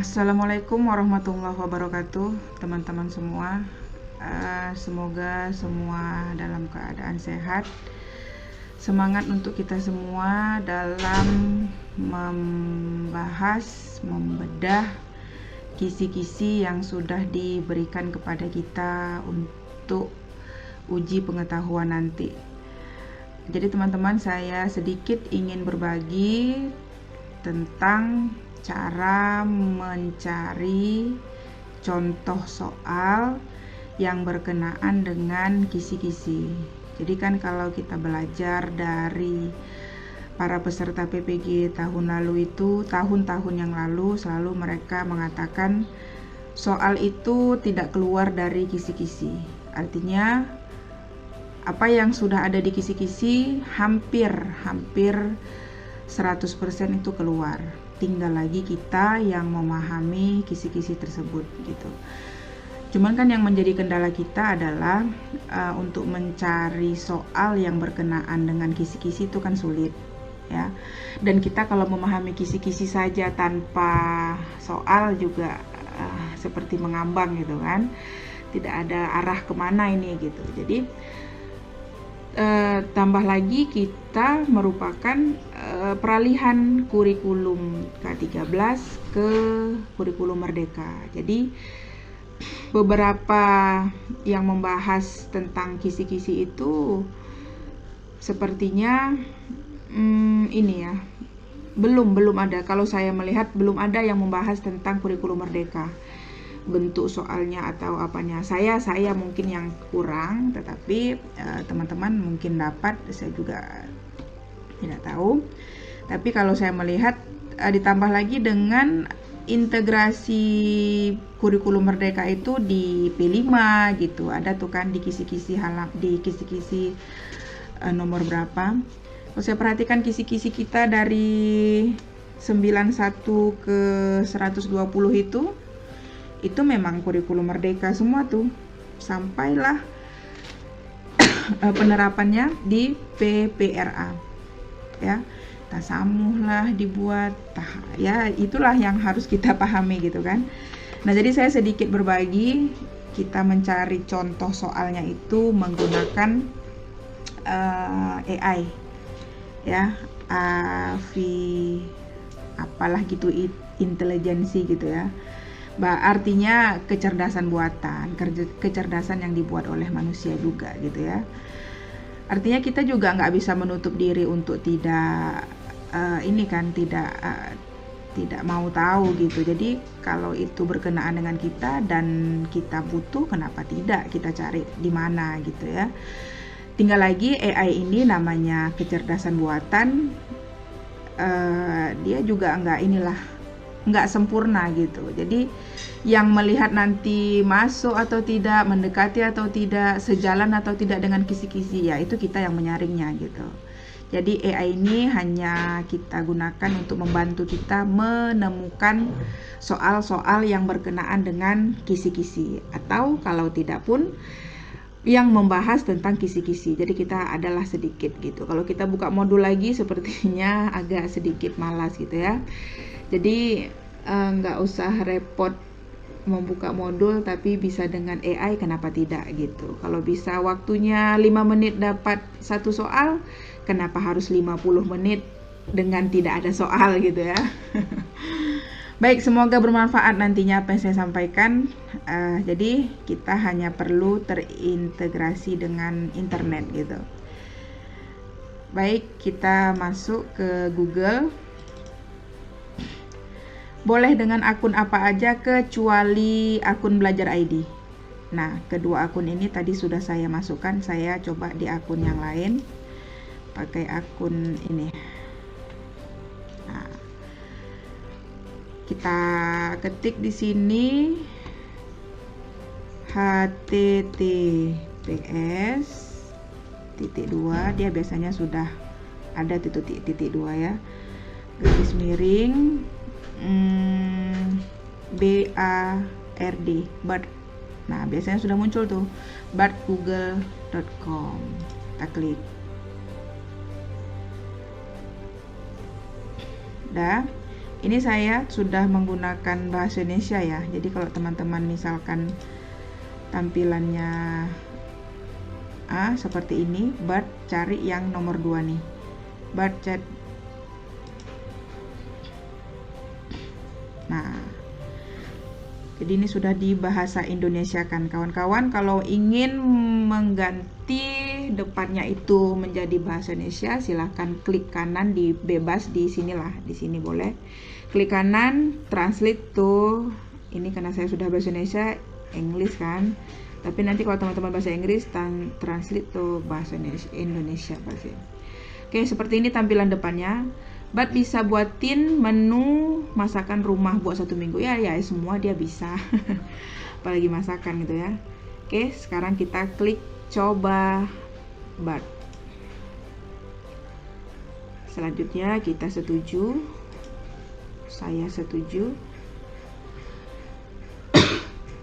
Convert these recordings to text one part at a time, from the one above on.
Assalamualaikum warahmatullahi wabarakatuh, teman-teman semua. Semoga semua dalam keadaan sehat. Semangat untuk kita semua dalam membahas, membedah kisi-kisi yang sudah diberikan kepada kita untuk uji pengetahuan nanti. Jadi teman-teman, saya sedikit ingin berbagi tentang cara mencari contoh soal yang berkenaan dengan kisi-kisi. Jadi kan kalau kita belajar dari para peserta PPG tahun lalu itu, tahun-tahun yang lalu selalu mereka mengatakan soal itu tidak keluar dari kisi-kisi. Artinya apa yang sudah ada di kisi-kisi hampir 100% itu keluar. Tinggal lagi kita yang memahami kisi-kisi tersebut gitu. Cuman kan yang menjadi kendala kita adalah untuk mencari soal yang berkenaan dengan kisi-kisi itu kan sulit ya. Dan kita kalau memahami kisi-kisi saja tanpa soal juga seperti mengambang gitu kan. Tidak ada arah kemana ini gitu. Jadi tambah lagi kita merupakan peralihan kurikulum K13 ke kurikulum Merdeka. Jadi beberapa yang membahas tentang kisi-kisi itu sepertinya ini ya, belum ada. Kalau saya melihat belum ada yang membahas tentang kurikulum Merdeka, bentuk soalnya atau apanya. Saya mungkin yang kurang, tetapi teman-teman mungkin dapat, saya juga tidak tahu. Tapi kalau saya melihat ditambah lagi dengan integrasi kurikulum Merdeka itu di P5 gitu. Ada tuh kan di kisi-kisi nomor berapa. Kalau saya perhatikan kisi-kisi kita dari 91 ke 120 itu memang kurikulum Merdeka semua tuh, sampailah penerapannya di PPRA ya, tasamuh lah dibuat, ya itulah yang harus kita pahami gitu kan. Nah jadi saya sedikit berbagi, kita mencari contoh soalnya itu menggunakan AI ya, apalah gitu, intelijensi gitu ya. Artinya kecerdasan buatan, kecerdasan yang dibuat oleh manusia juga gitu ya. Artinya kita juga nggak bisa menutup diri untuk tidak tidak mau tahu gitu. Jadi kalau itu berkenaan dengan kita dan kita butuh, kenapa tidak kita cari di mana gitu ya. Tinggal lagi AI ini namanya kecerdasan buatan, dia juga nggak sempurna gitu. Jadi yang melihat nanti masuk atau tidak, mendekati atau tidak, sejalan atau tidak dengan kisi-kisi, ya itu kita yang menyaringnya gitu. Jadi AI ini hanya kita gunakan untuk membantu kita menemukan soal-soal yang berkenaan dengan kisi-kisi, atau kalau tidak pun yang membahas tentang kisi-kisi. Jadi kita adalah sedikit gitu. Kalau kita buka modul lagi sepertinya agak sedikit malas gitu ya. Jadi nggak usah repot membuka modul, tapi bisa dengan AI, kenapa tidak gitu. Kalau bisa waktunya 5 menit dapat satu soal, kenapa harus 50 menit dengan tidak ada soal gitu ya. Baik, semoga bermanfaat nantinya apa yang saya sampaikan. Jadi kita hanya perlu terintegrasi dengan internet gitu. Baik, kita masuk ke Google. Boleh dengan akun apa aja kecuali akun Belajar ID. Nah, kedua akun ini tadi sudah saya masukkan. Saya coba di akun yang lain, pakai akun ini. Nah, kita ketik di sini https://, dia biasanya sudah ada titik 2 ya, garis miring BARD. Nah biasanya sudah muncul tuh bardgoogle.com. Kita klik. Udah, Ini saya sudah menggunakan bahasa Indonesia ya. Jadi kalau teman-teman misalkan tampilannya seperti ini, Bart cari yang nomor 2 nih. Bart chat. Nah, jadi ini sudah dibahasa Indonesia kan kawan-kawan. Kalau ingin mengganti depannya itu menjadi bahasa Indonesia, silahkan klik kanan di bebas di sinilah, di sini boleh klik kanan translate to ini, karena saya sudah bahasa Indonesia English kan, tapi nanti kalau teman-teman bahasa Inggris translate to bahasa Indonesia pasti. Oke, seperti ini tampilan depannya. Bat bisa buatin menu masakan rumah buat 1 minggu ya semua dia bisa. Apalagi masakan gitu ya. Oke, sekarang kita klik coba Bat. Selanjutnya kita setuju. Saya setuju.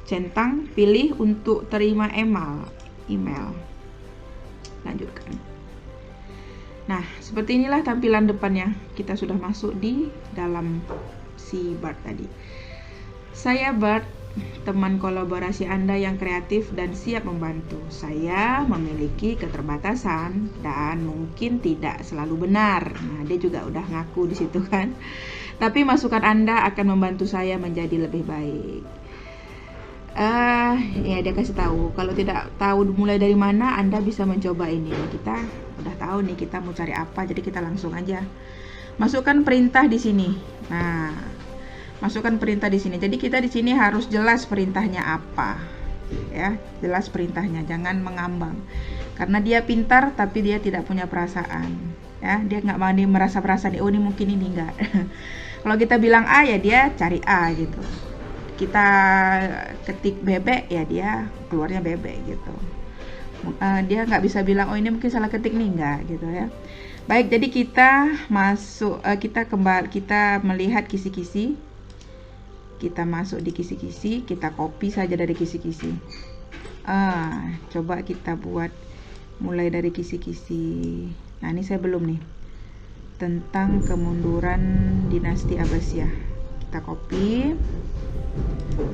Centang pilih untuk terima email. Lanjutkan. Nah, seperti inilah tampilan depannya. Kita sudah masuk di dalam si Bart tadi. Saya Bart, teman kolaborasi Anda yang kreatif dan siap membantu. Saya memiliki keterbatasan dan mungkin tidak selalu benar. Nah, dia juga udah ngaku di situ kan. Tapi masukan Anda akan membantu saya menjadi lebih baik. Ya dia kasih tahu. Kalau tidak tahu mulai dari mana, Anda bisa mencoba ini. Kita udah tahu nih kita mau cari apa, jadi kita langsung aja masukkan perintah di sini. Nah, masukkan perintah di sini. Jadi kita di sini harus jelas perintahnya apa, ya, jelas perintahnya, jangan mengambang. Karena dia pintar tapi dia tidak punya perasaan, ya, dia nggak mau merasa perasaan. Oh ini mungkin ini enggak. Kalau kita bilang A ya dia cari A gitu. Kita ketik bebek ya dia keluarnya bebek gitu. Dia nggak bisa bilang oh ini mungkin salah ketik nih, enggak gitu ya. Baik, jadi kita masuk, kita melihat kisi-kisi. Kita masuk di kisi-kisi, kita copy saja dari kisi-kisi. Coba kita buat mulai dari kisi-kisi. Nah ini saya belum nih, tentang kemunduran dinasti Abbasiyah. Kita copy,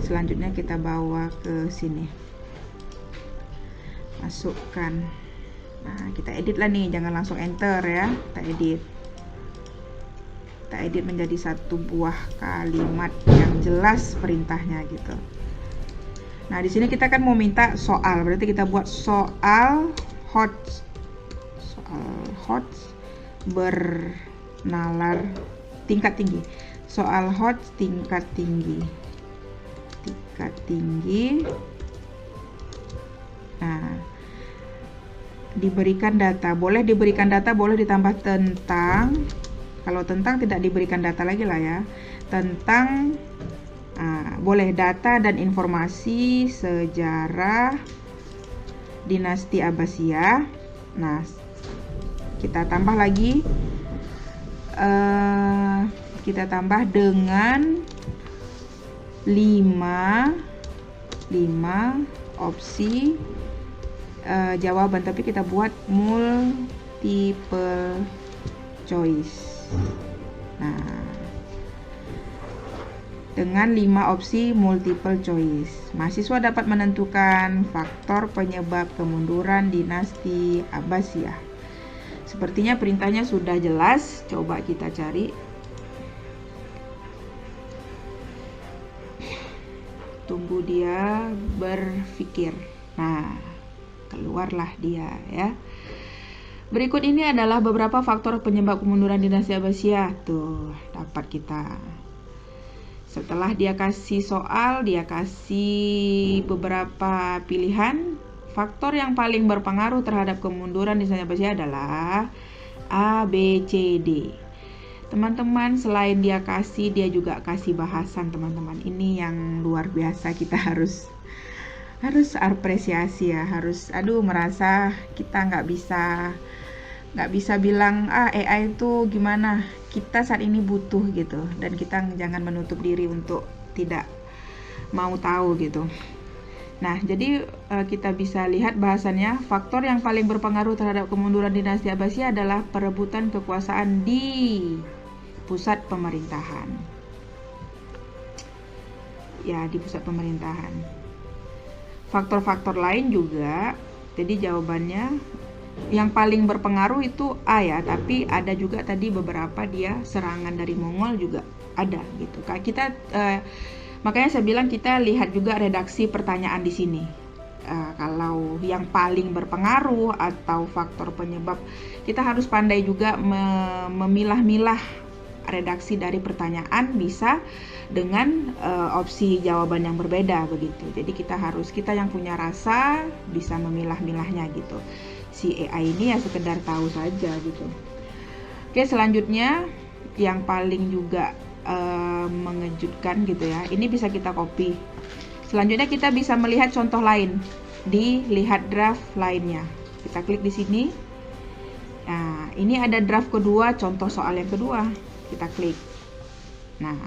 selanjutnya kita bawa ke sini, masukkan. Nah kita edit lah nih, jangan langsung enter ya, kita edit menjadi satu buah kalimat yang jelas perintahnya gitu. Nah di sini kita kan mau minta soal, berarti kita buat soal hot bernalar tingkat tinggi. Soal hot tingkat tinggi. Nah, diberikan data, boleh diberikan data, boleh ditambah tentang. Kalau tentang tidak diberikan data lagi lah ya. Tentang boleh data dan informasi sejarah dinasti Abbasiyah. Nah, kita tambah lagi, kita tambah dengan 5 opsi jawaban, tapi kita buat multiple choice. Nah, dengan 5 opsi multiple choice, mahasiswa dapat menentukan faktor penyebab kemunduran dinasti Abbasiyah. Sepertinya perintahnya sudah jelas. Coba kita cari. Tunggu dia berpikir. Nah, keluarlah dia ya. Berikut ini adalah beberapa faktor penyebab kemunduran dinasti Abbasiyah. Tuh, dapat kita. Setelah dia kasih soal, dia kasih beberapa pilihan. Faktor yang paling berpengaruh terhadap kemunduran dinasti Abbasiyah adalah A, B, C, D. Teman-teman, selain dia kasih, dia juga kasih bahasan teman-teman. Ini yang luar biasa, kita harus apresiasi ya, harus merasa kita nggak bisa bilang AI itu gimana, kita saat ini butuh gitu, dan kita jangan menutup diri untuk tidak mau tahu gitu. Nah, jadi kita bisa lihat bahasannya. Faktor yang paling berpengaruh terhadap kemunduran dinasti Abbasiyah adalah perebutan kekuasaan di pusat pemerintahan. ya di pusat pemerintahan. Faktor-faktor lain juga, jadi jawabannya yang paling berpengaruh itu A ya, tapi ada juga tadi beberapa dia serangan dari Mongol juga ada gitu. Kita makanya saya bilang kita lihat juga redaksi pertanyaan di sini. Kalau yang paling berpengaruh atau faktor penyebab, kita harus pandai juga memilah-milah redaksi dari pertanyaan bisa dengan opsi jawaban yang berbeda begitu. Jadi kita yang punya rasa bisa memilah-milahnya gitu. Si AI ini ya sekedar tahu saja gitu. Oke, selanjutnya yang paling juga mengejutkan gitu ya. Ini bisa kita copy. Selanjutnya kita bisa melihat contoh lain di lihat draft lainnya. Kita klik di sini. Nah, ini ada draft kedua, contoh soal yang kedua. Kita klik. Nah,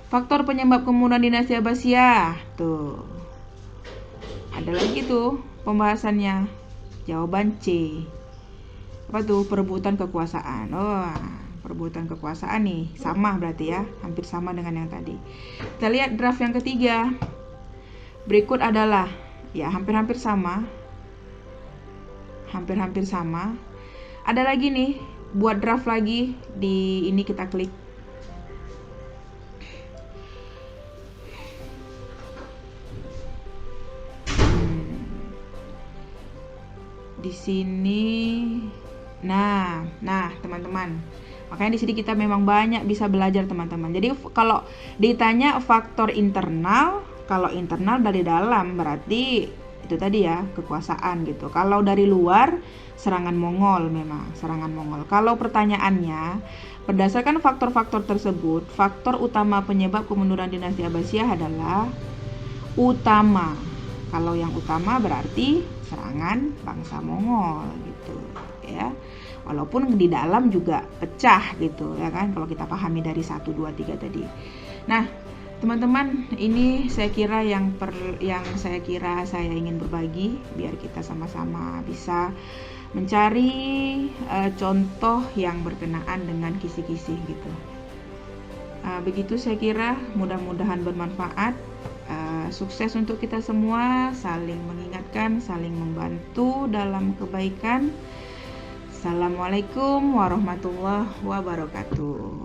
faktor penyebab kemunduran dinasti Abbasiyah. Tuh. Ada lagi tuh pembahasannya. Jawaban C. Apa tuh? Perebutan kekuasaan. Oh, perebutan kekuasaan nih. Sama berarti ya. Hampir sama dengan yang tadi. Kita lihat draft yang ketiga. Berikut adalah ya hampir-hampir sama. Hampir-hampir sama. Ada lagi nih, buat draft lagi di ini kita klik. Di sini. Nah, teman-teman. Makanya di sini kita memang banyak bisa belajar, teman-teman. Jadi kalau ditanya faktor internal, kalau internal dari dalam berarti itu tadi ya, kekuasaan gitu. Kalau dari luar, serangan Mongol memang, serangan Mongol. Kalau pertanyaannya, berdasarkan faktor-faktor tersebut, faktor utama penyebab kemunduran dinasti Abbasiyah adalah utama. Kalau yang utama berarti serangan bangsa Mongol gitu ya. Walaupun di dalam juga pecah gitu ya kan, kalau kita pahami dari 1, 2, 3 tadi. Nah, teman-teman, ini saya kira yang saya ingin berbagi biar kita sama-sama bisa mencari contoh yang berkenaan dengan kisi-kisi gitu. Begitu saya kira, mudah-mudahan bermanfaat. Sukses untuk kita semua, saling mengingatkan, saling membantu dalam kebaikan. Assalamualaikum warahmatullahi wabarakatuh.